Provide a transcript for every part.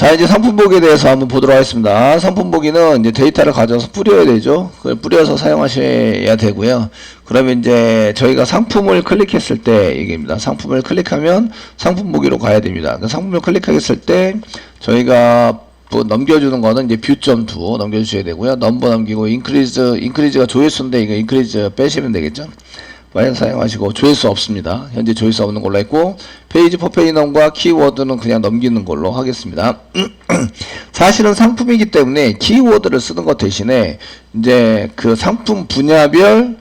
자, 이제 상품 보기에 대해서 한번 보도록 하겠습니다. 상품 보기는 이제 데이터를 가져서 뿌려야 되죠. 그걸 뿌려서 사용하셔야 되고요. 그러면 이제 저희가 상품을 클릭했을 때 얘기입니다. 상품을 클릭하면 상품 보기로 가야 됩니다. 그 상품을 클릭했을 때 저희가 뭐 넘겨주는 거는 이제 뷰.2 넘겨주셔야 되고요. 넘버 넘기고 인크리즈가 조회수인데 이거 인크리즈 빼시면 되겠죠. 마이너스 사용하시고 조회수 없습니다. 현재 조회수 없는 걸로 했고 페이지 포페이넘과 키워드는 그냥 넘기는 걸로 하겠습니다. 사실은 상품이기 때문에 키워드를 쓰는 것 대신에 이제 그 상품 분야별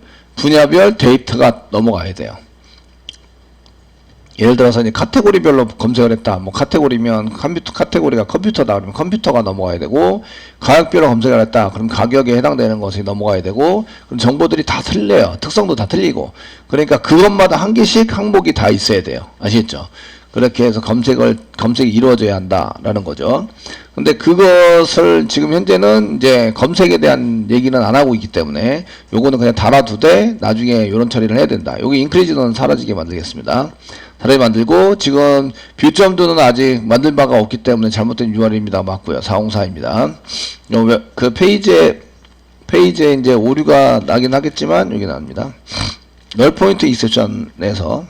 데이터가 넘어가야 돼요. 예를 들어서 이제 카테고리별로 검색을 했다. 뭐 카테고리면 카테고리가 컴퓨터다. 그러면 컴퓨터가 넘어가야 되고, 가격별로 검색을 했다. 그럼 가격에 해당되는 것이 넘어가야 되고, 그럼 정보들이 다 틀려요. 특성도 다 틀리고. 그러니까 그것마다 한 개씩 항목이 다 있어야 돼요. 아시겠죠? 그렇게 해서 검색이 이루어져야 한다라는 거죠. 근데 그것을 지금 현재는 이제 검색에 대한 얘기는 안 하고 있기 때문에 요거는 그냥 달아두되 나중에 요런 처리를 해야 된다. 여기 인크리즈는 사라지게 만들겠습니다. 다르게 만들고, 지금 뷰.2는 아직 만들 바가 없기 때문에 잘못된 URL입니다. 맞고요. 404입니다. 그 페이지에 이제 오류가 나긴 하겠지만 여기 나옵니다. 널 포인트 익셉션에서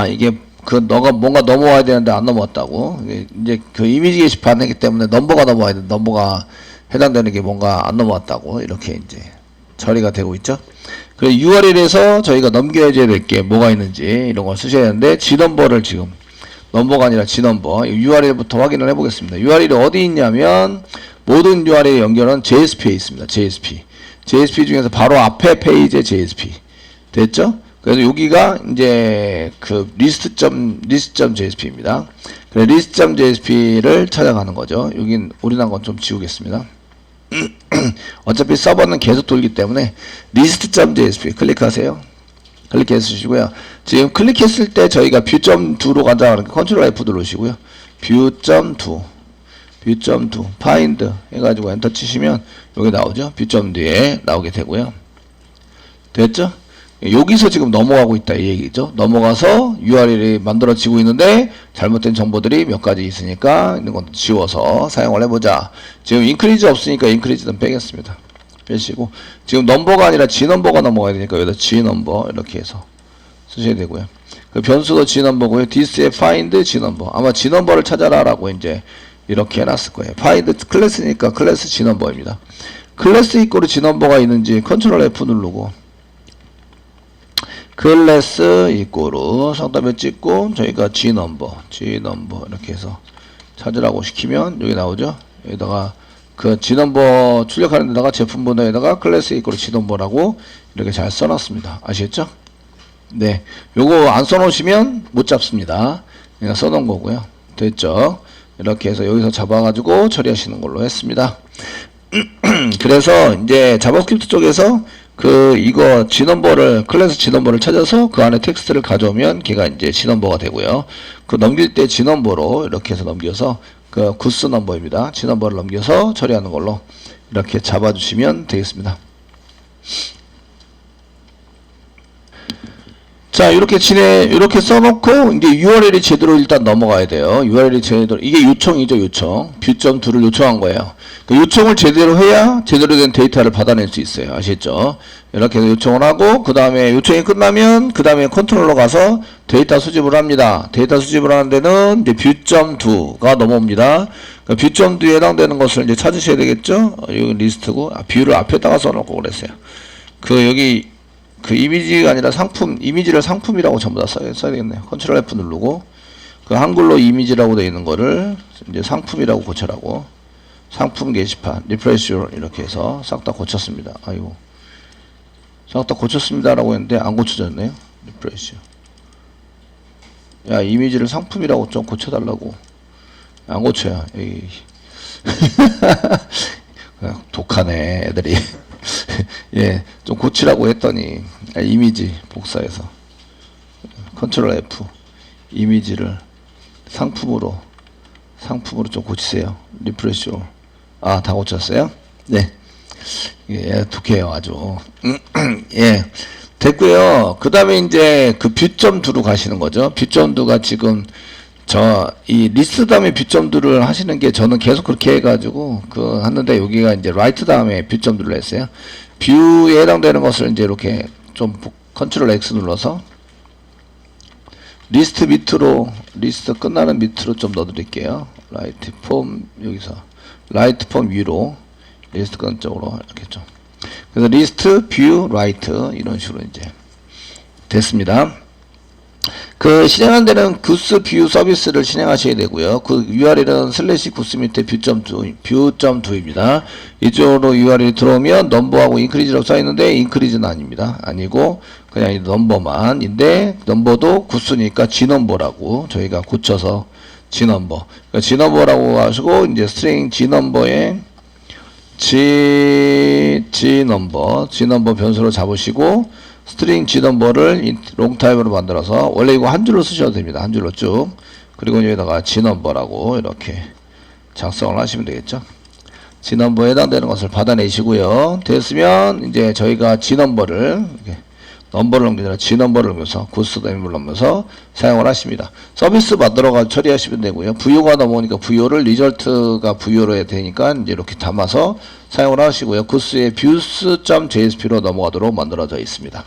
이게 너가 뭔가 넘어와야 되는데 안 넘어왔다고. 이제 그 이미지 게시판 했기 때문에 넘버가 넘어와야 돼. 넘버가 해당되는 게 뭔가 안 넘어왔다고 이렇게 이제 처리가 되고 있죠. 그래서 URL에서 저희가 넘겨줘야 될 게 뭐가 있는지 이런 걸 쓰셔야 되는데, G넘버를 지금 넘버가 아니라 G넘버 URL부터 확인을 해보겠습니다. URL이 어디 있냐면 모든 URL 연결은 JSP에 있습니다. JSP 중에서 바로 앞에 페이지에 JSP 됐죠? 그래서 여기가 이제 그 list.jsp입니다. 그래서 list.jsp를 찾아가는 거죠. 여긴 오리난 건 좀 지우겠습니다. 어차피 서버는 계속 돌기 때문에 list.jsp 클릭하세요. 클릭해 주시고요. 지금 클릭했을 때 저희가 뷰.2로 가자 그러니까 컨트롤 F 누르시고요. 뷰.2 find 해가지고 엔터 치시면 여기 나오죠. 뷰.2에 나오게 되고요. 됐죠? 여기서 지금 넘어가고 있다 이 얘기죠. 넘어가서 URL이 만들어지고 있는데 잘못된 정보들이 몇 가지 있으니까 이런 건 지워서 사용을 해보자. 지금 인크리즈 없으니까 인크리즈는 빼겠습니다. 빼시고, 지금 넘버가 아니라 G넘버가 넘어가야 되니까 여기다 G넘버 이렇게 해서 쓰셔야 되고요. 그 변수도 G넘버고요. this에 find G넘버, 아마 G넘버를 찾아라 라고 이제 이렇게 해놨을 거예요. find 클래스니까 클래스 G넘버입니다. 클래스 이꼬르 G넘버가 있는지 컨트롤 F 누르고 클래스 이꼬르 상단에 찍고 저희가 G넘버 이렇게 해서 찾으라고 시키면 여기 나오죠. 여기다가 그 G넘버 출력하는 데다가 제품 번호에다가 클래스 이꼬르 G넘버라고 이렇게 잘 써놨습니다. 아시겠죠? 네, 요거 안 써놓으시면 못 잡습니다. 그냥 써놓은 거고요. 됐죠? 이렇게 해서 여기서 잡아가지고 처리하시는 걸로 했습니다. 그래서 이제 자바스크립트 쪽에서 이거 G넘버를, 클래스 G넘버를 찾아서 그 안에 텍스트를 가져오면 걔가 이제 G넘버가 되고요. 그 넘길 때 G넘버로 이렇게 해서 넘겨서 그 구스 넘버입니다. G넘버를 넘겨서 처리하는 걸로 이렇게 잡아주시면 되겠습니다. 자, 이렇게 써놓고, 이제 URL이 제대로 일단 넘어가야 돼요. URL이 제대로, 이게 요청이죠, 요청. 뷰.2를 요청한 거예요. 그 요청을 제대로 해야 제대로 된 데이터를 받아낼 수 있어요. 아시겠죠? 이렇게 해서 요청을 하고, 그 다음에 요청이 끝나면, 그 다음에 컨트롤러 가서 데이터 수집을 합니다. 데이터 수집을 하는 데는 이제 뷰.2가 넘어옵니다. 그 뷰.2에 해당되는 것을 이제 찾으셔야 되겠죠? 여기 리스트고, 뷰를 앞에다가 써놓고 그랬어요. 여기, 이미지가 아니라 이미지를 상품이라고 전부 다 써야 되겠네요. 컨트롤 F 누르고, 한글로 이미지라고 되어 있는 거를 이제 상품이라고 고쳐라고. 상품 게시판, 리프레시 이렇게 해서 싹 다 고쳤습니다. 아이고. 싹 다 고쳤습니다라고 했는데 안 고쳐졌네요. 리프레시. 야, 이미지를 상품이라고 좀 고쳐달라고. 안 고쳐요. 에이. 독하네, 애들이. 예, 좀 고치라고 했더니 이미지 복사해서 컨트롤 F 이미지를 상품으로 좀 고치세요. 리프레시. 다 고쳤어요? 네. 예, 독해요 아주. 예, 됐고요. 그 다음에 이제 그 뷰.2로 가시는 거죠. 뷰.2가 지금 이 리스트 다음에 뷰점들을 하시는 게 저는 계속 그렇게 해가지고 하는데 여기가 이제 라이트 다음에 뷰점들을 했어요. 뷰에 해당되는 것을 이제 이렇게 좀 컨트롤 X 눌러서 리스트 밑으로 리스트 끝나는 밑으로 좀 넣어드릴게요. 라이트 폼 여기서 라이트 폼 위로 리스트 끝 쪽으로 이렇게 좀 그래서 리스트 뷰 라이트 이런 식으로 이제 됐습니다. 실행한 데는 구스 뷰 서비스를 실행하셔야 되고요. 그 URL은 슬래시 구스 밑에 뷰.do입니다. 이쪽으로 URL이 들어오면 넘버하고 인크리즈라고 써있는데 인크리즈는 아닙니다. 아니고 그냥 이 넘버만인데 넘버도 구스니까 G넘버라고 저희가 고쳐서 G넘버 그러니까 G넘버라고 하시고 이제 스트링 G넘버에 G넘버 변수로 잡으시고 스트링 G넘버를 롱타입으로 만들어서 원래 이거 한 줄로 쓰셔도 됩니다. 한 줄로 쭉 그리고 여기다가 G넘버라고 이렇게 작성을 하시면 되겠죠. G넘버에 해당되는 것을 받아내시고요. 됐으면 이제 저희가 G넘버를 이렇게 넘버를 넘기느라 G넘버를 넘겨서 구스더임을 넘겨서 사용을 하십니다. 서비스 만들어가 처리하시면 되고요. VO가 넘어오니까 VO를 리절트가 VO로 해야 되니까 이제 이렇게 담아서 사용을 하시고요. 구스의 views.jsp로 넘어가도록 만들어져 있습니다.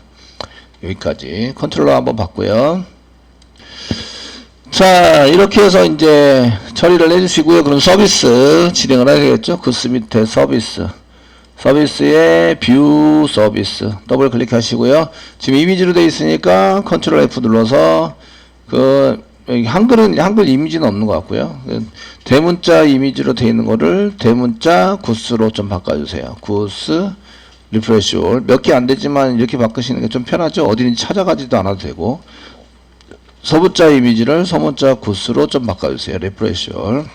여기까지 컨트롤러 한번 봤고요. 자, 이렇게 해서 이제 처리를 해주시고요. 그럼 서비스 진행을 하셔야겠죠. 구스 밑에 서비스에 뷰 서비스 더블 클릭하시고요. 지금 이미지로 되어 있으니까 컨트롤 F 눌러서 여기 한글 이미지는 없는 것 같고요. 대문자 이미지로 되어 있는 거를 대문자 구스로 좀 바꿔주세요. 구스 리프레시 올 몇 개 안 되지만 이렇게 바꾸시는 게 좀 편하죠. 어디든지 찾아가지도 않아도 되고 서문자 이미지를 서문자 구스로 좀 바꿔주세요. 리프레시 올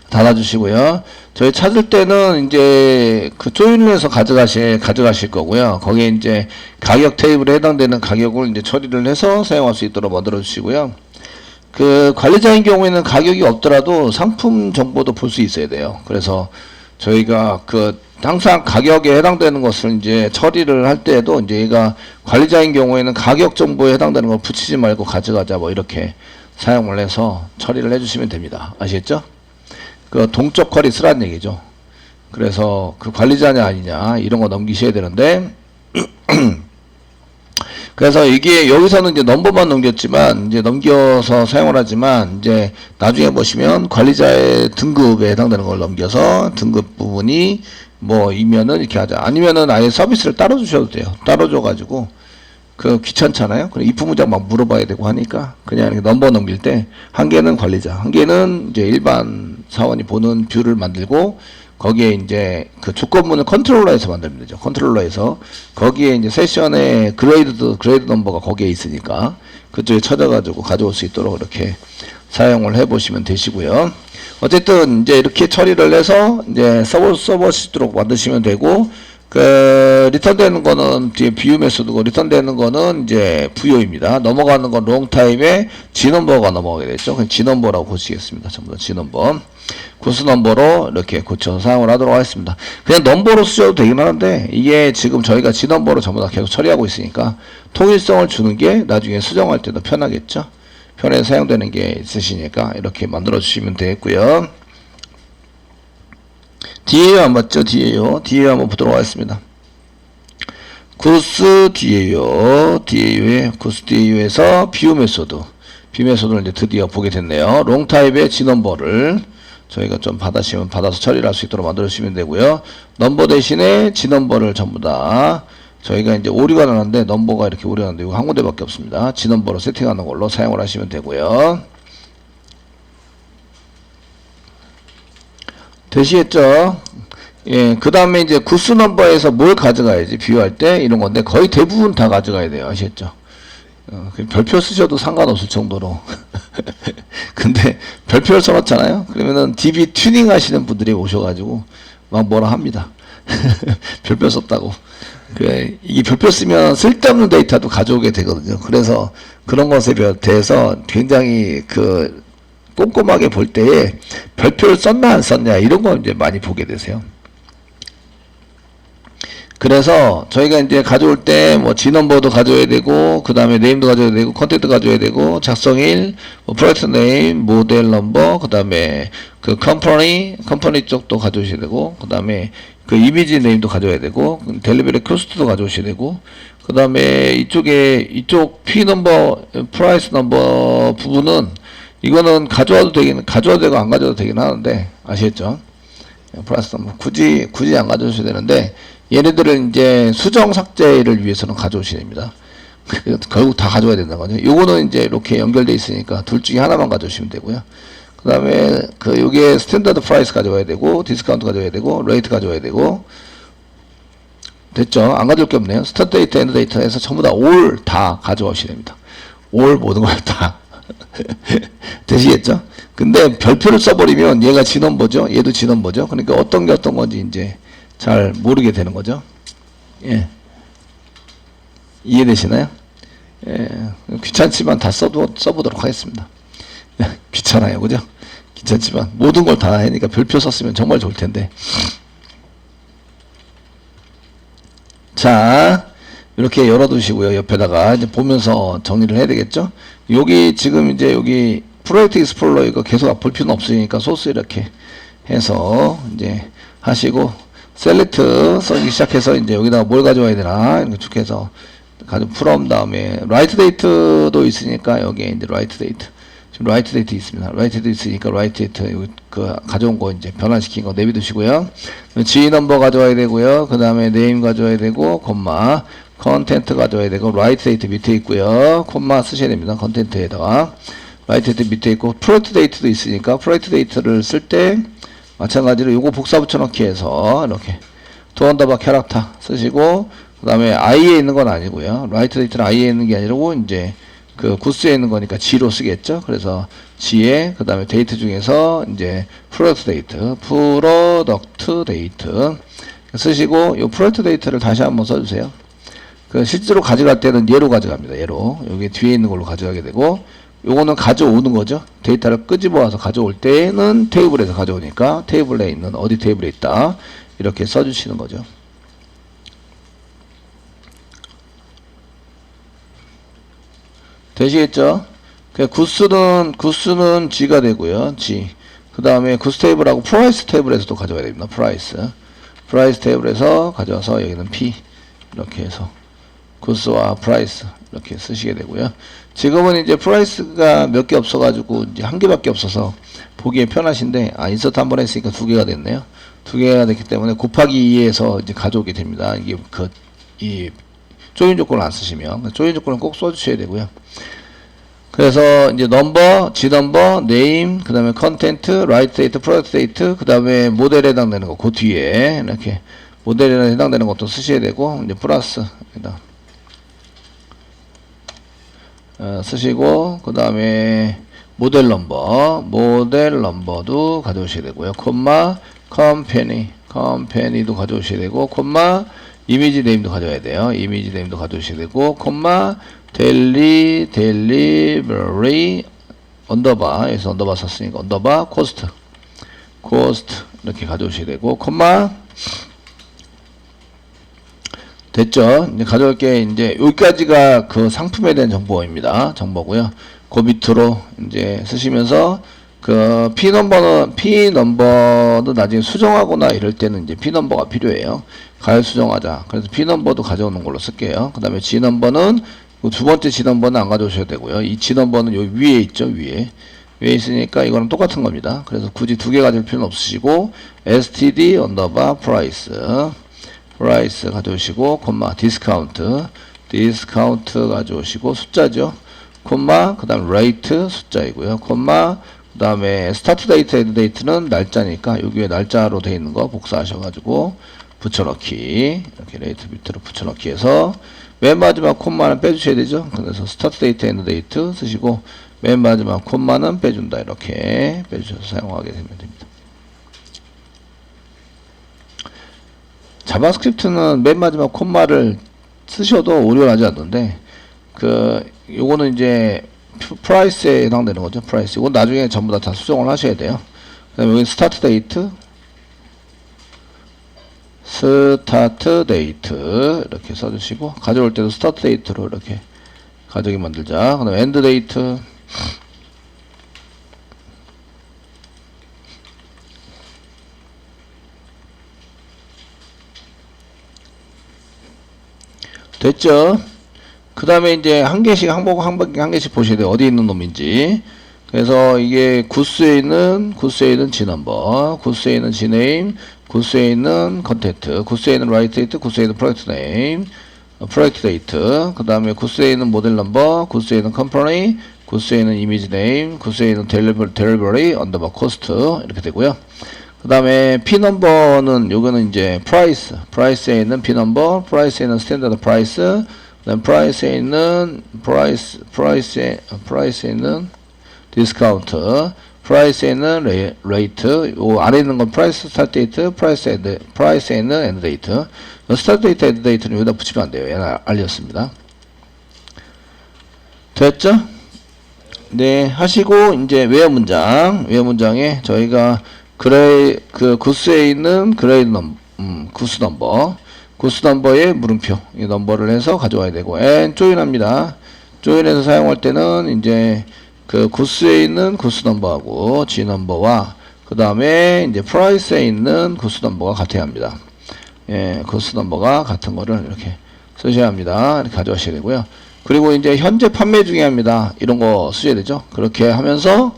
닫아주시고요. 저희 찾을 때는 이제 조인을 해서 가져가실 거고요. 거기에 이제 가격 테이블에 해당되는 가격을 이제 처리를 해서 사용할 수 있도록 만들어 주시고요. 관리자인 경우에는 가격이 없더라도 상품 정보도 볼 수 있어야 돼요. 그래서 저희가 항상 가격에 해당되는 것을 이제 처리를 할 때에도 이제 얘가 관리자인 경우에는 가격 정보에 해당되는 걸 붙이지 말고 가져가자 뭐 이렇게 사용을 해서 처리를 해주시면 됩니다. 아시겠죠? 동적 쿼리 쓰라는 얘기죠. 그래서 관리자냐 아니냐 이런 거 넘기셔야 되는데 그래서 이게 여기서는 이제 넘버만 넘겼지만 이제 넘겨서 사용을 하지만 이제 나중에 보시면 관리자의 등급에 해당되는 걸 넘겨서 등급 부분이 이면은 이렇게 하자. 아니면은 아예 서비스를 따로 주셔도 돼요. 따로 줘가지고 귀찮잖아요. 그럼 if 문장 막 물어봐야 되고 하니까 그냥 이렇게 넘버 넘길 때 한 개는 관리자, 한 개는 이제 일반 사원이 보는 뷰를 만들고 거기에 이제 조건문을 컨트롤러에서 만들면 되죠. 컨트롤러에서 거기에 이제 세션의 그레이드 넘버가 거기에 있으니까 그쪽에 찾아가지고 가져올 수 있도록 이렇게 사용을 해보시면 되시고요. 어쨌든 이제 이렇게 처리를 해서 이제 써보시도록 만드시면 되고 리턴되는 거는 뒤에 뷰 메소드고 리턴되는 거는 이제 VO입니다. 넘어가는 건 롱타임에 G넘버가 넘어가게 됐죠. 그냥 G넘버라고 보시겠습니다. 전부 다 G넘버. 구스 넘버로 이렇게 고쳐서 사용을 하도록 하겠습니다. 그냥 넘버로 쓰셔도 되긴 하는데 이게 지금 저희가 G넘버로 전부 다 계속 처리하고 있으니까 통일성을 주는 게 나중에 수정할 때도 편하겠죠. 편해서 사용되는 게 있으시니까 이렇게 만들어 주시면 되겠고요. 뒤에요 안 맞죠? 뒤에요 한번 보도록 하겠습니다. 구스 뒤에요에 구스 뒤에요에서 뷰 메소드를 이제 드디어 보게 됐네요. 롱타입의 G넘버를 저희가 좀 받아서 처리를 할 수 있도록 만들어 주시면 되고요. 넘버 대신에 G넘버를 전부 다 저희가 이제 오류가 나는데 넘버가 이렇게 오류가 나는데 이거 한 군데밖에 없습니다. G넘버로 세팅하는 걸로 사용을 하시면 되고요. 되시겠죠? 예, 그 다음에 이제 구스 넘버에서 뭘 가져가야지 비유할 때 이런 건데 거의 대부분 다 가져가야 돼요. 아시겠죠? 별표 쓰셔도 상관없을 정도로. 근데 별표를 써놨잖아요? 그러면은 DB 튜닝 하시는 분들이 오셔가지고 막 뭐라 합니다. 별표 썼다고. 이게 별표 쓰면 쓸데없는 데이터도 가져오게 되거든요. 그래서 그런 것에 대해서 굉장히 꼼꼼하게 볼 때에 별표를 썼나 안 썼냐 이런 거 이제 많이 보게 되세요. 그래서 저희가 이제 가져올 때 뭐 G넘버도 가져야 되고 그 다음에 네임도 가져야 되고 컨텐트 가져야 되고 작성일 뭐 프로젝트 네임 모델 넘버 그 다음에 그 컴퍼니 쪽도 가져오셔야 되고 그 다음에 그 이미지 네임도 가져야 되고 델리버리 코스트도 가져오셔야 되고 그 다음에 이쪽 P 넘버 프라이스 넘버 부분은 이거는 가져와도 되고 안 가져와도 되긴 하는데 아시겠죠? 프라이스 넘버 굳이 안 가져오셔야 되는데 얘네들은 이제 수정 삭제를 위해서는 가져오셔야 됩니다. 결국 다 가져와야 된다는 거죠. 요거는 이제 이렇게 연결되어 있으니까 둘 중에 하나만 가져오시면 되고요. 그 다음에 요게 스탠다드 프라이스 가져와야 되고 디스카운트 가져와야 되고 레이트 가져와야 되고 됐죠? 안 가져올 게 없네요. 스타트 데이트 엔드 데이터에서 전부 다 올 다 가져오셔야 됩니다. 올 모든 걸 다 되시겠죠? 근데 별표를 써버리면 얘가 G넘버죠? 얘도 G넘버죠? 그러니까 어떤 게 어떤 건지 이제 잘 모르게 되는 거죠. 예. 이해되시나요? 예. 귀찮지만 다 써보도록 하겠습니다. 귀찮아요. 그죠? 귀찮지만 모든 걸 다 하니까 별표 썼으면 정말 좋을 텐데. 자, 이렇게 열어두시고요. 옆에다가 이제 보면서 정리를 해야 되겠죠? 여기 지금 이제 여기 프로젝트 익스플로러 이거 계속 볼 필요는 없으니까 소스 이렇게 해서 이제 하시고 셀렉트 써기 시작해서 이제 여기다가 뭘 가져와야 되나 이렇게 쭉 해서 from 다음에 write date도 있으니까 여기에 이제 write date 지금 write date 있습니다. write date 있으니까 write date 그 가져온 거 이제 변환시킨 거 내비두시고요. G 넘버 가져와야 되고요. 그 다음에 name 가져와야 되고 콤마 컨텐트 가져와야 되고 write date 밑에 있고요. 콤마 쓰셔야 됩니다. 컨텐트에다가 write date 밑에 있고 product date도 있으니까 product date를 쓸 때 마찬가지로 요거 복사 붙여넣기 해서 이렇게 도언더바 캐릭터 쓰시고 그 다음에 i에 있는 건 아니고요. write date는 i에 있는 게 아니고 이제 그 구스에 있는 거니까 G로 쓰겠죠. 그래서 G에 그 다음에 데이트 중에서 이제 product date 쓰시고 요 product date를 다시 한번 써주세요. 그 실제로 가져갈 때는 얘로 가져갑니다. 얘로 여기 뒤에 있는 걸로 가져가게 되고 요거는 가져오는 거죠. 데이터를 끄집어와서 가져올 때는 테이블에서 가져오니까 테이블에 있는 어디 테이블에 있다 이렇게 써주시는 거죠. 되시겠죠? 구스는 G가 되고요. G. 그 다음에 구스 테이블하고 프라이스 테이블에서도 가져와야 됩니다. 프라이스 테이블에서 가져와서 여기는 P 이렇게 해서 구스와 프라이스 이렇게 쓰시게 되고요. 지금은 이제 프라이스가 몇 개 없어가지고 이제 한 개밖에 없어서 보기에 편하신데 인서트 한번 했으니까 두 개가 됐네요. 두 개가 됐기 때문에 곱하기 2에서 이제 가져오게 됩니다. 이게 이 조인 조건을 안 쓰시면 조인 조건을 꼭 써주셔야 되고요. 그래서 이제 넘버, G 넘버, 네임, 그 다음에 컨텐트, 라이트 데이트, 프로젝트 데이트, 그 다음에 모델에 해당되는 거, 그 뒤에 이렇게 모델에 해당되는 것도 쓰셔야 되고 이제 플러스 쓰시고 그 다음에 모델 넘버도 가져오셔야 되고요. 콤마 컴퍼니도 가져오셔야 되고 콤마 이미지 네임도 가져와야 돼요. 이미지 네임도 가져오셔야 되고 콤마 델리버리 언더바 여기서 언더바 썼으니까 언더바 코스트 이렇게 가져오셔야 되고 콤마 됐죠? 이제 가져올 게 이제 여기까지가 그 상품에 대한 정보고요. 그 밑으로 이제 쓰시면서 그 P 넘버도 나중에 수정하거나 이럴 때는 이제 P 넘버가 필요해요. 가열 수정하자. 그래서 P 넘버도 가져오는 걸로 쓸게요. 그 다음에 G 넘버는 두 번째 G 넘버는 안 가져오셔도 되고요. 이 G 넘버는 여기 위에 있죠. 위에 있으니까 이거는 똑같은 겁니다. 그래서 굳이 두 개 가질 필요는 없으시고 std 언더바 프라이스 가져오시고 콤마 디스카운트 가져오시고 숫자죠. 콤마 그 다음 레이트 숫자이고요. 콤마 그 다음에 스타트 데이트 엔드 데이트는 날짜니까 여기에 날짜로 되어 있는 거 복사하셔가지고 붙여넣기 이렇게 레이트 밑으로 붙여넣기 해서 맨 마지막 콤마는 빼주셔야 되죠. 그래서 스타트 데이트 엔드 데이트 쓰시고 맨 마지막 콤마는 빼준다 이렇게 빼주셔서 사용하게 되면 됩니다. 자바스크립트는 맨 마지막 콤마를 쓰셔도 오류를 하지 않는데 요거는 이제 프라이스에 해당되는 거죠. 프라이스. 이건 나중에 전부 다 수정을 하셔야 돼요. 그 다음에 여기 스타트 데이트 스타트 데이트 이렇게 써주시고, 가져올 때도 스타트 데이트로 이렇게 가져오게 만들자. 그 다음에 엔드 데이트, 됐죠? 그 다음에 이제 한 개씩 한 개씩 보셔야 돼요. 어디 있는 놈인지. 그래서 이게 구스에 있는 G넘버, 구스에 있는 G네임, 구스에 있는 컨텐트, 구스에 있는 라이트 데이트, 구스에 있는 프로젝트 네임, 프로젝트 데이트, 그 다음에 구스에 있는 모델 넘버, 구스에 있는 컴퍼니, 구스에 있는 이미지 네임, 구스에 있는 델리버리 언더바 코스트 이렇게 되고요. 그 다음에 P 넘버는 요거는 이제 프라이스에 있는 P 넘버, 프라이스에 있는 스탠다드 프라이스, 그다음 프라이스에 있는 프라이스에 있는 디스카운트, 프라이스에 있는 레이트, 요 아래 있는 건 프라이스 스타트 데이트, 프라이스에 있는 엔드 데이트. 스타트 데이트, 엔드 데이트는 여기다 붙이면 안 돼요. 얘는 알렸습니다. 됐죠? 네, 하시고 이제 외어 문장에 저희가 구스에 있는 구스 넘버의 물음표 이 넘버를 해서 가져와야 되고, and 조인합니다. 조인해서 사용할 때는 이제 그 구스에 있는 구스 넘버하고 G 넘버와 그 다음에 이제 프라이스에 있는 구스 넘버가 같아야 합니다. 예, 구스 넘버가 같은 거를 이렇게 쓰셔야 합니다. 이렇게 가져가셔야 되고요. 그리고 이제 현재 판매 중에 합니다. 이런 거 쓰셔야 되죠. 그렇게 하면서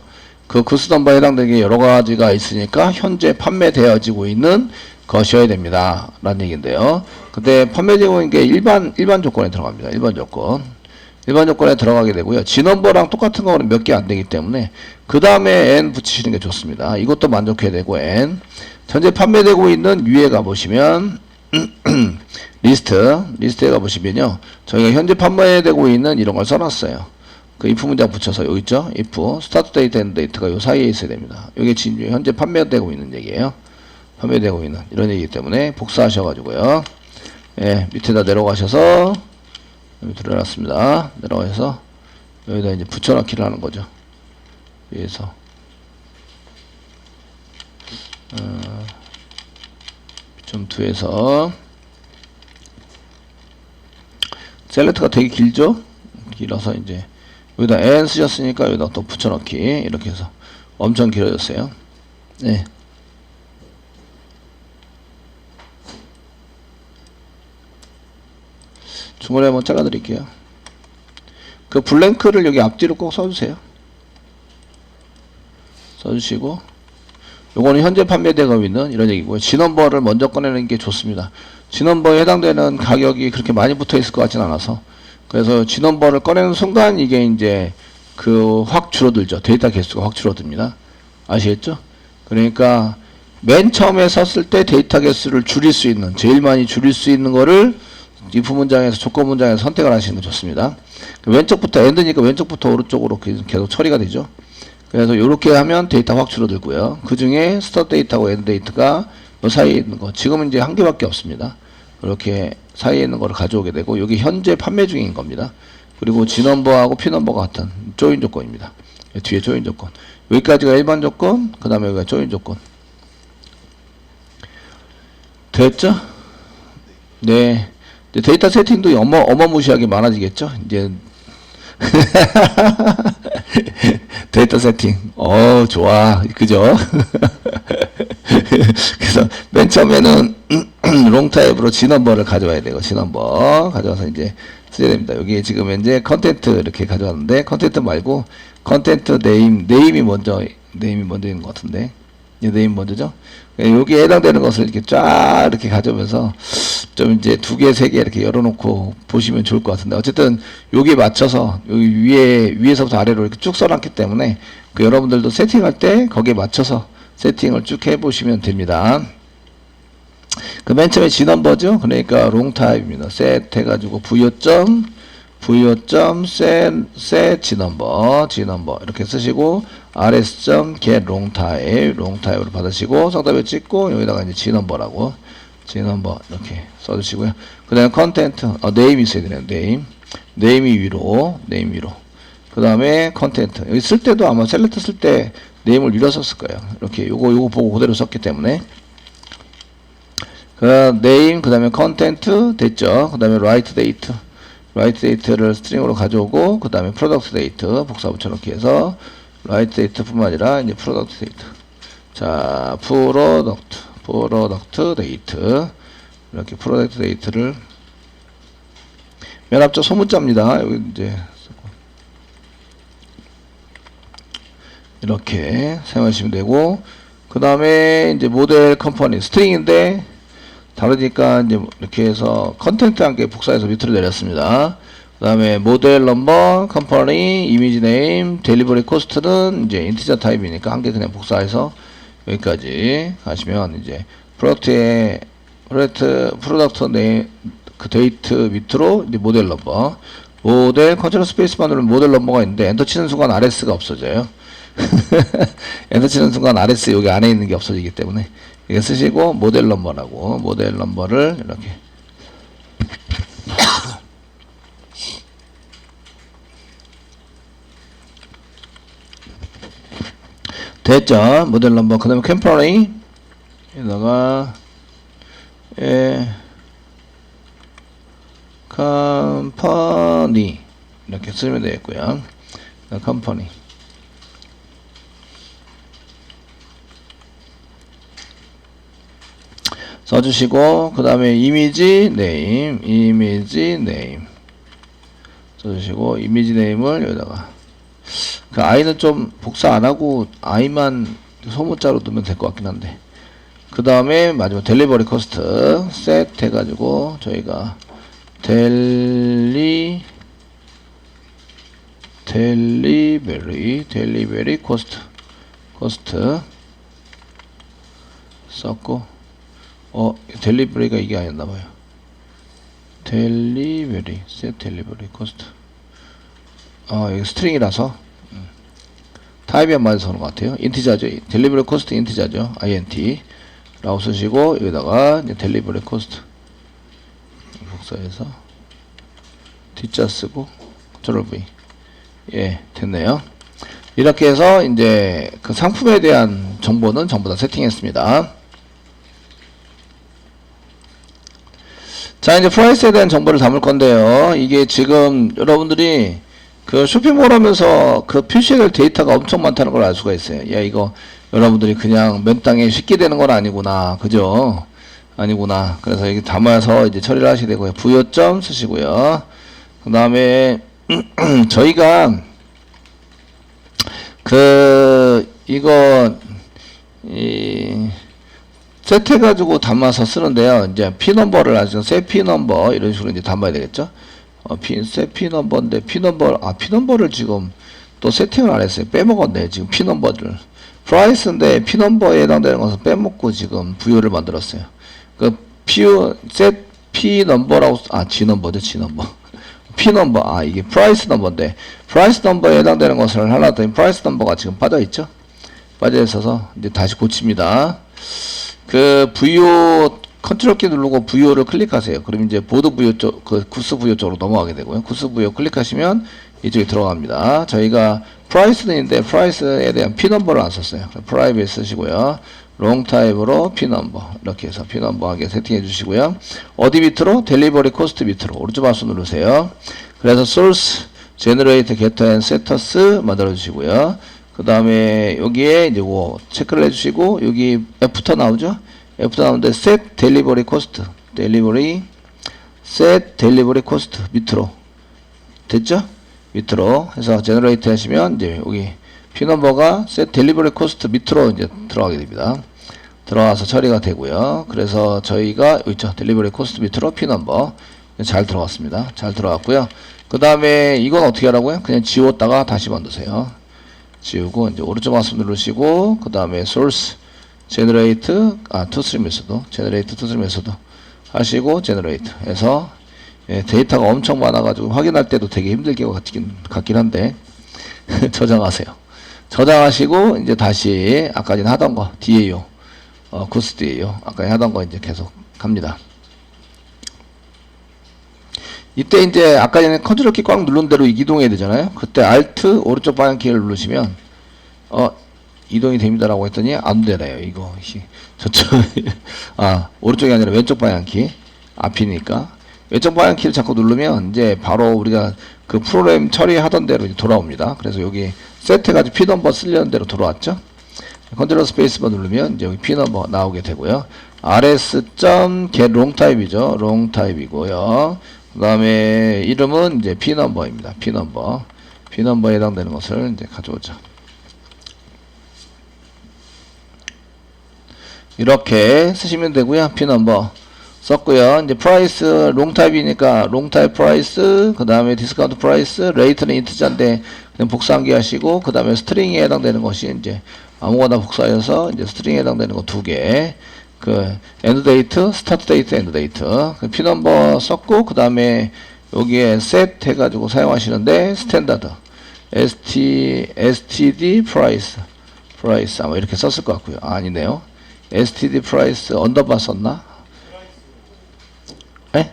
그 구스 넘버에 해당되게 여러 가지가 있으니까 현재 판매되어지고 있는 것이어야 됩니다. 라는 얘기인데요. 근데 판매되고 있는 게 일반 조건에 들어갑니다. 일반 조건에 들어가게 되고요. G넘버랑 똑같은 거는 몇 개 안 되기 때문에 그 다음에 N 붙이시는 게 좋습니다. 이것도 만족해야 되고, N. 현재 판매되고 있는 위에 가보시면 리스트에 가보시면요. 저희가 현재 판매되고 있는 이런 걸 써놨어요. 그 if 문장 붙여서 여기 있죠. if 스타트 데이트 엔드 데이트가 요 사이에 있어야 됩니다. 이게 지금 현재 판매되고 있는 얘기예요. 판매되고 있는 이런 얘기이기 때문에 복사하셔가지고요. 예, 밑에다 내려가셔서 여기 들어놨습니다. 내려가셔서 여기다 이제 붙여넣기를 하는 거죠. 위에서 좀 두에서 셀렉트가 되게 길죠? 길어서 이제 여기다 n 쓰셨으니까 여기다 또 붙여넣기 이렇게 해서 엄청 길어졌어요. 네. 중간에 한번 잘라 드릴게요. 그 블랭크를 여기 앞뒤로 꼭 써주세요. 써주시고, 요거는 현재 판매되고 있는 이런 얘기고요. G넘버를 먼저 꺼내는 게 좋습니다. G넘버에 해당되는 가격이 그렇게 많이 붙어 있을 것 같진 않아서, 그래서 G넘버를 꺼내는 순간 이게 이제 확 줄어들죠. 데이터 개수가 확 줄어듭니다. 아시겠죠? 그러니까 맨 처음에 썼을 때 데이터 개수를 줄일 수 있는, 제일 많이 줄일 수 있는 거를 if 문장에서 조건 문장에서 선택을 하시는 게 좋습니다. 왼쪽부터 end니까 왼쪽부터 오른쪽으로 계속 처리가 되죠. 그래서 이렇게 하면 데이터 확 줄어들고요. 그 중에 스타트 데이터하고 엔드 데이터가 요 사이에 있는 거, 지금은 이제 한 개밖에 없습니다. 이렇게 사이에 있는 거를 가져오게 되고, 여기 현재 판매 중인 겁니다. 그리고 G넘버하고 P넘버가 같은 조인 조건입니다. 뒤에 조인 조건. 여기까지가 일반 조건, 그 다음에 여기가 조인 조건. 됐죠? 네. 데이터 세팅도 어마무시하게 많아지겠죠? 이제 데이터 세팅. 좋아. 그죠? 그래서 맨 처음에는 롱 타입으로 G넘버를 가져와야 되고, G넘버 가져와서 이제 쓰셔야 됩니다. 여기 지금 현재 컨텐트 이렇게 가져왔는데, 컨텐트 말고 컨텐트 네임이 먼저 있는 것 같은데, 네임 먼저죠? 여기에 해당되는 것을 이렇게 쫙 이렇게 가져오면서 좀 이제 2개, 3개 이렇게 열어놓고 보시면 좋을 것 같은데, 어쨌든 여기에 맞춰서 여기 위에서부터 아래로 이렇게 쭉 써놨기 때문에 그 여러분들도 세팅할 때 거기에 맞춰서 세팅을 쭉 해보시면 됩니다. 그 맨 처음에 G넘버죠? 그러니까 롱타입입니다. 셋 해가지고 부여점 set G넘버 이렇게 쓰시고, rs.get 롱타입으로 받으시고, 성답에 찍고, 여기다가 이제 G넘버 이렇게 써주시고요. 그 다음에 컨텐트, 네임이 있어야 되네요. 네임이 위로. 그 다음에 컨텐트. 여기 쓸 때도 아마 셀렉트 쓸 때 네임을 위로 썼을 거예요. 이렇게 요거 보고 그대로 썼기 때문에. 그 그 name 그 다음에 content 됐죠. 그 다음에 write date write date를 스트링으로 가져오고 그 다음에 product date 복사 붙여넣기 해서 write date 뿐만 아니라 이제 product date. 자, product date 이렇게 product date를 맨 앞쪽 소문자입니다. 여기 이제 이렇게 사용하시면 되고, 그 다음에 이제 모델 컴퍼니 스트링인데 다르니까 이제 이렇게 해서 컨텐트 함께 복사해서 밑으로 내렸습니다. 그 다음에 모델 넘버, 컴퍼니, 이미지 네임, 델리버리 코스트는 이제 인티저 타입이니까 한 개 그냥 복사해서 여기까지 가시면 이제 프로덕트 네임 그 데이트 밑으로 이제 모델 넘버, 모델 컨트롤 스페이스만 누르면 모델 넘버가 있는데 엔터 치는 순간 RS가 없어져요. 엔터 치는 순간 RS 여기 안에 있는 게 없어지기 때문에 이거 쓰시고 모델 넘버라고 모델 넘버를 이렇게 됐죠. 모델 넘버 그 다음에 컴퍼니 여기다가 컴퍼니 이렇게 쓰면 되겠고요. 컴퍼니 써주시고 그 다음에 이미지 네임 써주시고 이미지 네임을 여기다가 그 i는 좀 복사 안하고 i만 소문자로 두면 될 것 같긴 한데 그 다음에 마지막 델리버리 코스트 셋 해가지고 저희가 델리베리 코스트 썼고 델리버리가 이게 아니었나봐요. 셋 델리버리 코스트 이게 스트링이라서 타입이 안 맞아서 그런 것 같아요. 인티자죠. 델리버리 코스트 인티자죠. int 라고 쓰시고 여기다가 이제 델리버리 코스트 복사해서 D자 쓰고 컨트롤 V 예 됐네요. 이렇게 해서 이제 그 상품에 대한 정보는 전부 다 세팅했습니다. 자, 이제 프라이스에 대한 정보를 담을 건데요. 이게 지금 여러분들이 그 쇼핑몰 하면서 그 표시될 데이터가 엄청 많다는 걸 알 수가 있어요. 야, 이거 여러분들이 그냥 맨땅에 쉽게 되는 건 아니구나. 그죠? 아니구나. 그래서 이게 담아서 이제 처리를 하시게 되고요. 부여점 쓰시고요. 그 다음에 저희가 이거 세트해가지고 담아서 쓰는데요. 이제 P넘버를 아시죠? 세 P넘버 이런 식으로 이제 담아야 되겠죠? 세 P넘버인데 P넘버를 지금 또 세팅을 안 했어요. 빼먹었네. 지금 P넘버를. 프라이스인데 P넘버에 해당되는 것을 빼먹고 지금 부여를 만들었어요. 그 셋 P넘버라고 G넘버죠. G넘버. P넘버. 이게 프라이스 넘버인데 프라이스 넘버에 해당되는 것을 하려더니 프라이스 넘버가 지금 빠져있죠? 빠져있어서 이제 다시 고칩니다. 그 부여 컨트롤 키 누르고 부여를 클릭하세요. 그럼 이제 보드 부여 쪽, 그 구스 부여 쪽으로 넘어가게 되고요. 구스 부여 클릭하시면 이쪽에 들어갑니다. 저희가 프라이스는 있는데 프라이스에 대한 P넘버를 안 썼어요. 프라이빗 쓰시고요. 롱 타입으로 P넘버 이렇게 해서 P넘버 하게 세팅해 주시고요. 어디 밑으로? 델리버리 코스트 밑으로 오른쪽 마우스 누르세요. 그래서 source, generate, get and status 만들어 주시고요. 그 다음에 여기에 이제 체크를 해주시고 여기 F부터 나오죠. F부터 나오는데 set delivery cost set delivery cost 밑으로 됐죠? 밑으로 해서 generate 하시면 이제 여기 P넘버가 set delivery cost 밑으로 이제 들어가게 됩니다. 들어가서 처리가 되고요. 그래서 저희가 여기 있죠. delivery cost 밑으로 P넘버 잘 들어갔습니다. 잘 들어갔고요. 그 다음에 이건 어떻게 하라고요? 그냥 지웠다가 다시 만드세요. 지우고 이제 오른쪽 마우스 누르시고 그 다음에 source generate to3 메소드 하시고 generate 해서 데이터가 엄청 많아가지고 확인할 때도 되게 힘들게 같긴 한데 저장하세요. 저장하시고 이제 다시 아까 전에 하던 거 DAO 구스 DAO 아까 하던 거 이제 계속 갑니다. 이때 이제 아까 전에 컨트롤 키 꽉 누른 대로 이동해야 되잖아요. 그때 Alt 오른쪽 방향 키를 누르시면 이동이 됩니다라고 했더니 안 되네요. 이거 저쪽 오른쪽이 아니라 왼쪽 방향키 앞이니까 왼쪽 방향키를 자꾸 누르면 이제 바로 우리가 그 프로그램 처리하던 대로 이제 돌아옵니다. 그래서 여기 세트해가지고 P 넘버 쓰려는 대로 돌아왔죠. 컨트롤 스페이스바 누르면 이제 여기 P 넘버 나오게 되고요. rs.get long type이죠. long type이고요. 그 다음에 이름은 이제 P 넘버입니다. P 넘버에 해당되는 것을 이제 가져오죠. 이렇게 쓰시면 되고요. P 넘버 썼고요. 이제 프라이스 롱 타입이니까 롱 타입 프라이스, 그 다음에 디스카운트 프라이스, 레이트는 인트자인데 그냥 복사한기 하시고, 그 다음에 스트링에 해당되는 것이 이제 아무거나 복사해서 이제 스트링에 해당되는 거 2개. 그 엔드 데이트, 스타트 데이트, 엔드 데이트. P 넘버 썼고, 그 다음에 여기에 셋 해가지고 사용하시는데 스탠다드 std 프라이스 아마 이렇게 썼을 것 같고요. 아니네요. std 프라이스 언더바 썼나? 에?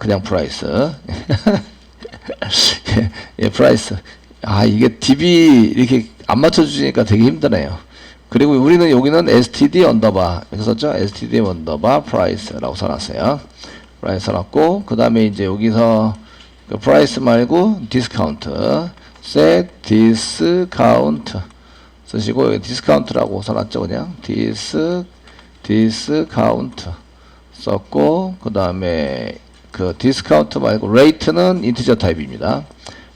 그냥 프라이스. 예, 프라이스. 이게 DB 이렇게 안 맞춰주니까 되게 힘드네요. 그리고 우리는 여기는 std 언더바 이렇게 썼죠? std 언더바 프라이스라고 써놨어요. 프라이스 써놨고, 그 다음에 이제 여기서 그 프라이스 말고 디스카운트 set discount 쓰시고, 여기 디스카운트라고 써놨죠. 그냥 디스카운트 썼고, 그 다음에 그 디스카운트 말고 레이트는 인티저 타입입니다.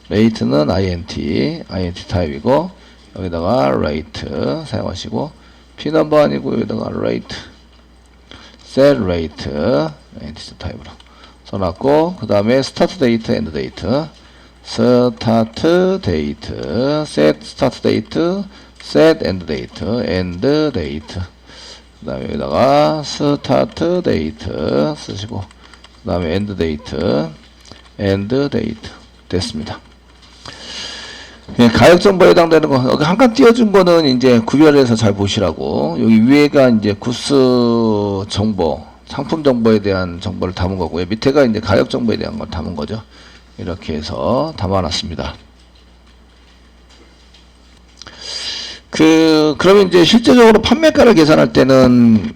레이트는 int 타입이고, 여기다가 레이트 사용하시고, P 넘버 아니고 여기다가 레이트 set rate 인티저 타입으로 써놨고, 그 다음에 스타트 데이트 엔드 데이트 스타트 데이트 set 스타트 데이트 set end date end date 그 다음에 여기다가 스타트 데이트 쓰시고, 그 다음에 end date 됐습니다. 예, 가격 정보에 해당되는 거 여기 한 칸 띄워준 거는 이제 구별해서 잘 보시라고. 여기 위에가 이제 구스 정보, 상품 정보에 대한 정보를 담은 거고요. 밑에가 이제 가격 정보에 대한 걸 담은 거죠. 이렇게 해서 담아놨습니다. 그러면 이제 실제적으로 판매가를 계산할 때는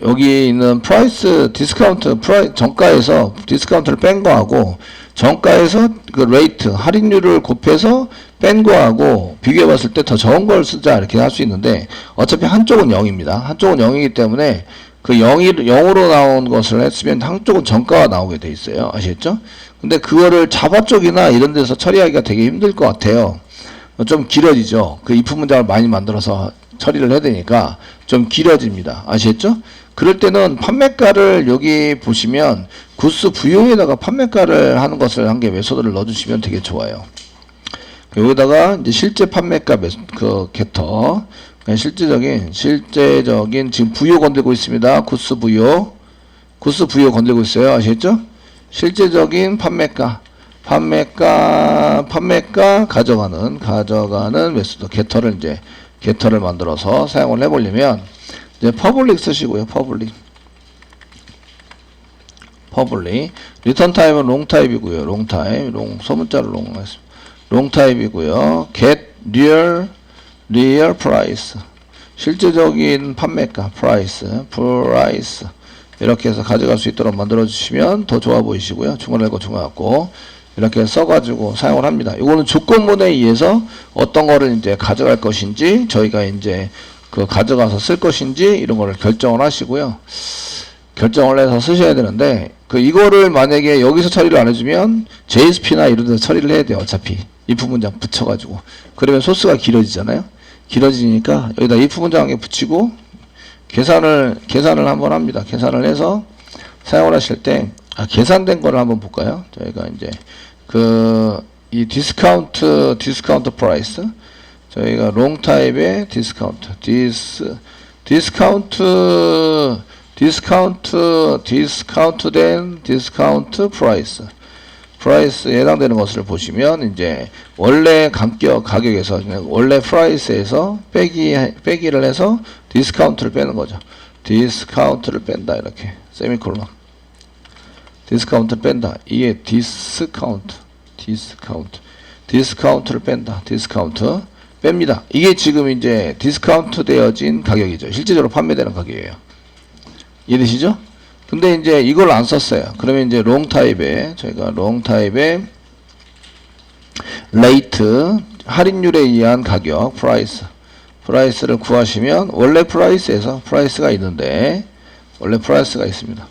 여기 있는 프라이스 디스카운트 정가에서 디스카운트를 뺀 거하고 정가에서 그 레이트 할인율을 곱해서 뺀 거하고 비교해 봤을 때 더 적은 걸 쓰자 이렇게 할 수 있는데, 어차피 한쪽은 0입니다. 한쪽은 0이기 때문에 그 0으로 나온 것을 했으면 한쪽은 정가가 나오게 돼 있어요. 아시겠죠? 근데 그거를 자바 쪽이나 이런 데서 처리하기가 되게 힘들 것 같아요. 좀 길어지죠. 그 if 문장을 많이 만들어서 처리를 해야 되니까 좀 길어집니다. 아시겠죠? 그럴 때는 판매가를 여기 보시면 구스 부용에다가 판매가를 하는 것을 한 개 메소드를 넣어주시면 되게 좋아요. 여기다가 이제 실제 판매가 그 게터 실제적인 지금 부요 건들고 있습니다. 구스 부요 건들고 있어요. 아시겠죠? 실제적인 판매가 가져가는 메소드 게터를 만들어서 사용을 해보려면 이제 퍼블릭 쓰시고요. 퍼블릭 리턴 타입은 롱 타입이고요. 소문자로 롱 타입이고요. get real price 실제적인 판매가 price 이렇게 해서 가져갈 수 있도록 만들어 주시면 더 좋아 보이시고요. 중간에 중요하고 이렇게 써가지고 사용을 합니다. 이거는 조건문에 의해서 어떤 거를 이제 가져갈 것인지, 저희가 이제 그 가져가서 쓸 것인지 이런 거를 결정을 하시고요. 결정을 해서 쓰셔야 되는데, 이거를 만약에 여기서 처리를 안 해주면 JSP나 이런 데서 처리를 해야 돼요. 어차피 if 문장 붙여가지고. 그러면 소스가 길어지잖아요. 길어지니까 여기다 if 문장에 붙이고 계산을 한번 합니다. 계산을 해서 사용을 하실 때 계산된 거를 한번 볼까요? 저희가 이제 이 디스카운트 프라이스, 저희가 롱 타입의 디스카운트된 디스카운트 프라이스에 해당되는 것을 보시면 이제 원래 가격에서 원래 프라이스에서 빼기를 해서 디스카운트를 빼는 거죠. 디스카운트를 뺀다 이렇게 세미콜론. 디스카운트를 뺀다. 이게 디스카운트. 디스카운트를 뺀다. 디스카운트 뺍니다. 이게 지금 이제 디스카운트 되어진 가격이죠. 실제적으로 판매되는 가격이에요. 이해되시죠? 근데 이제 이걸 안 썼어요. 그러면 이제 롱 타입에 저희가 롱 타입에 레이트 할인율에 의한 가격 프라이스를 구하시면 원래 프라이스에서 프라이스가 있는데 원래 프라이스가 있습니다.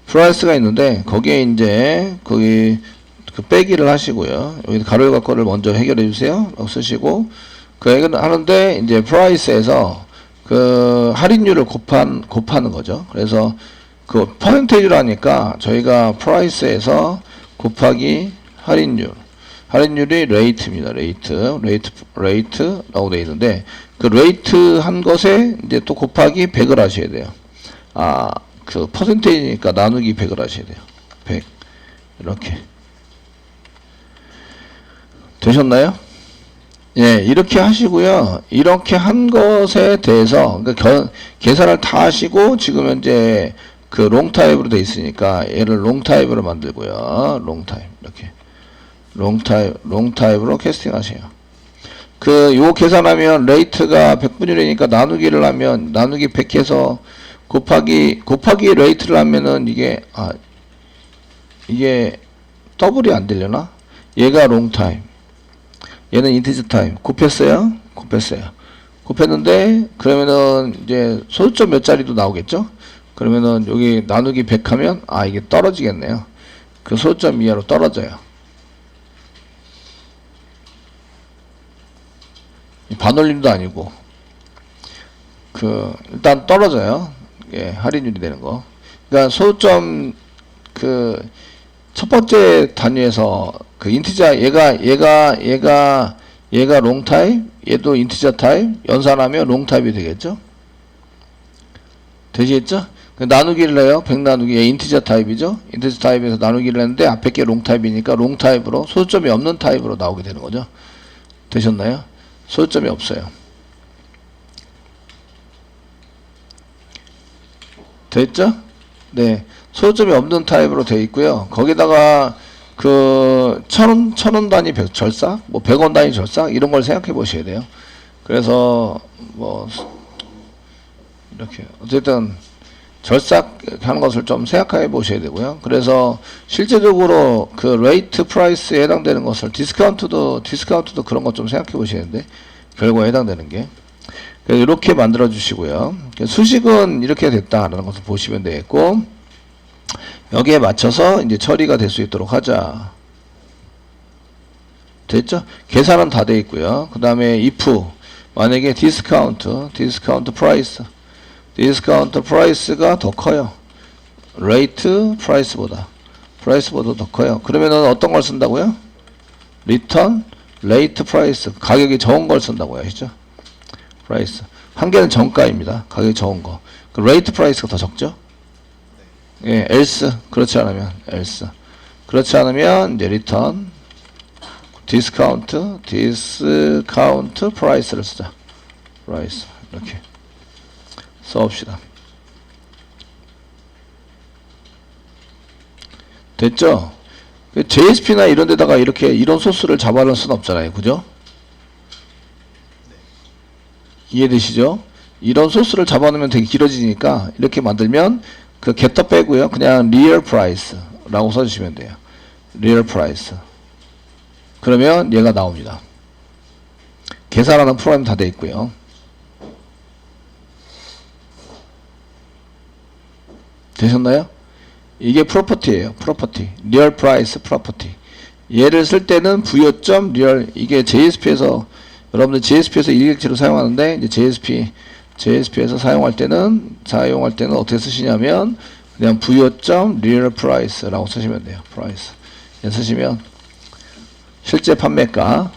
프라이스가 있는데 거기에 이제 거기 그 빼기를 하시고요. 여기 가로 열거를 먼저 해결해 주세요. 쓰시고 그 해결을 하는데 이제 프라이스에서 그 할인율을 곱하는 거죠. 그래서 그 퍼센테이지로 하니까 저희가 프라이스에서 곱하기 할인율이 레이트입니다. 레이트라고 되어 있는데 그 레이트 한 것에 이제 또 곱하기 100을 하셔야 돼요. 그 퍼센테이지니까 나누기 100을 하셔야 돼요. 100 이렇게 되셨나요? 예, 이렇게 하시고요. 이렇게 한 것에 대해서 그러니까 계산을 다 하시고 지금 현재 그 롱타입으로 되어 있으니까 얘를 롱타입으로 만들고요. 롱타입 이렇게 롱타입으로 캐스팅 하세요. 요 계산하면 레이트가 100분율이니까 나누기를 하면 나누기 100 해서 곱하기 레이트를 하면은 이게 더블이 안 되려나? 얘가 롱타임 얘는 인티저 타임 곱했어요. 곱했는데 그러면은 이제 소수점 몇 자리도 나오겠죠? 그러면은 여기 나누기 100 하면 이게 떨어지겠네요. 그 소수점 이하로 떨어져요. 반올림도 아니고 일단 떨어져요. 예, 할인율이 되는 거. 그러니까 소수점 첫 번째 단위에서 인티저 얘가 롱 타입, 얘도 인티저 타입 연산하면 롱 타입이 되겠죠? 되시겠죠? 나누기를 해요. 100 나누기 얘 인티저 타입이죠? 인티저 타입에서 나누기를 했는데 앞에 게 롱 타입이니까 롱 타입으로 소수점이 없는 타입으로 나오게 되는 거죠. 되셨나요? 소수점이 없어요. 됐죠? 네. 소수점이 없는 타입으로 되어 있고요. 거기다가 1,000원 단위 절삭, 100원 단위 절삭 이런 걸 생각해 보셔야 돼요. 그래서 이렇게 어쨌든 절삭 하는 것을 좀 생각해 보셔야 되고요. 그래서 실제적으로 레이트 프라이스에 해당되는 것을 디스카운트도 그런 것 좀 생각해 보셔야 되는데 결과에 해당되는 게 이렇게 만들어 주시고요. 수식은 이렇게 됐다라는 것을 보시면 되겠고 여기에 맞춰서 이제 처리가 될 수 있도록 하자. 됐죠? 계산은 다 돼 있고요. 그 다음에 if 만약에 디스카운트 프라이스가 더 커요. 레이트 프라이스보다 더 커요. 그러면은 어떤 걸 쓴다고요? 리턴 레이트 프라이스 가격이 적은 걸 쓴다고요. 아시죠? 프라이스 한 개는 정가입니다. 가격이 적은 거. 레이트 프라이스가 더 적죠? 예, else 그렇지 않으면 이제 리턴 디스카운트 프라이스를 쓰자. 프라이스 이렇게 써봅시다. 됐죠? JSP나 이런 데다가 이런 소스를 잡아놓을 수는 없잖아요. 그죠? 이해되시죠? 이런 소스를 잡아놓으면 되게 길어지니까 이렇게 만들면 getter 빼고요. 그냥 real price 라고 써주시면 돼요. real price. 그러면 얘가 나옵니다. 계산하는 프로그램 다 돼 있고요. 되셨나요? 이게 프로퍼티예요. 프로퍼티. 리얼 프라이스 프로퍼티. 얘를 쓸 때는 부여점 리얼 이게 JSP에서 여러분들 JSP에서 일객체로 사용하는데 이제 JSP에서 사용할 때는 어떻게 쓰시냐면 그냥 부여점 리얼 프라이스라고 쓰시면 돼요. 프라이스. 쓰시면 실제 판매가